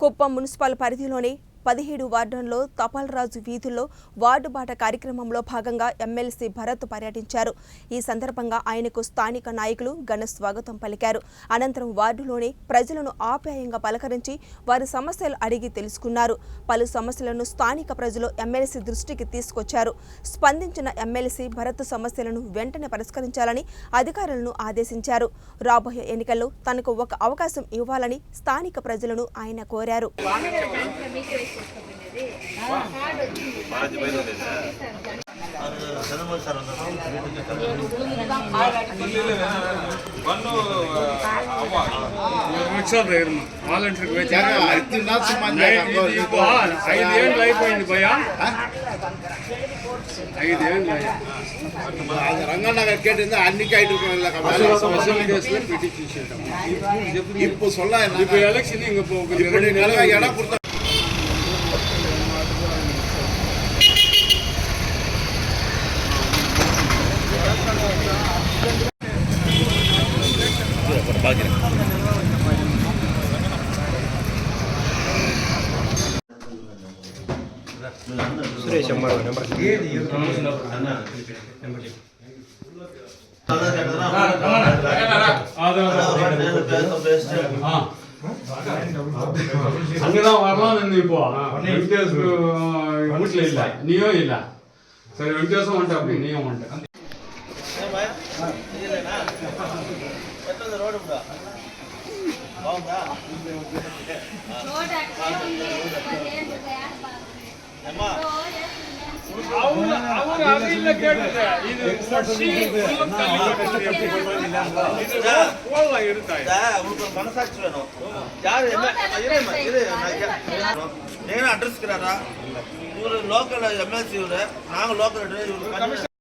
Kuppam municipal పరిధిలోని 17 వార్డుల్లో తపాల్రాజు వీధుల్లో వార్డు బాట కార్యక్రమంలో భాగంగా ఎమ్మెల్సీ భరత్ పర్యటించారు. ఈ సందర్భంగా ఆయనకు స్థానిక నాయకులు ఘన స్వాగతం పలికారు. అనంతరం వార్డులోని ప్రజలను ఆప్యాయంగా పలకరించి వారి సమస్యలు అడిగి తెలుసుకున్నారు. పలు సమస్యలను స్థానిక ప్రజలు ఎమ్మెల్సీ దృష్టికి తీసుకొచ్చారు. స్పందించిన ఎమ్మెల్సీ భరత్ సమస్యలను వెంటనే పరిష్కరించాలని అధికారులను ఆదేశించారు. రాబోయే ఎన్నికల్లో తనకు ఒక అవకాశం ఇవ్వాలని స్థానిక ప్రజలను ఆయన కోరారు. రంగనగర్ கேட்டிருந்தா அன்னைக்கு ஆயிட்டு இப்போ சொல்ல இப்போ எலெக்ஷன் இங்க இடம் கொடுத்தா సురేష్ అమ్మారు నెంబర్ அங்கதான் வரலாம் நின்று இப்போ வெங்கடேஷ் வீட்டுல இல்ல நீயும் இல்ல சரி வெங்கடேஷும் வந்துட்ட அப்படி நீயும் வந்துட்ட மனசாட்சி வேணும். யாரு அட்ரஸ் லோக்கல் எம்எல்சி நாங்க லோக்கல்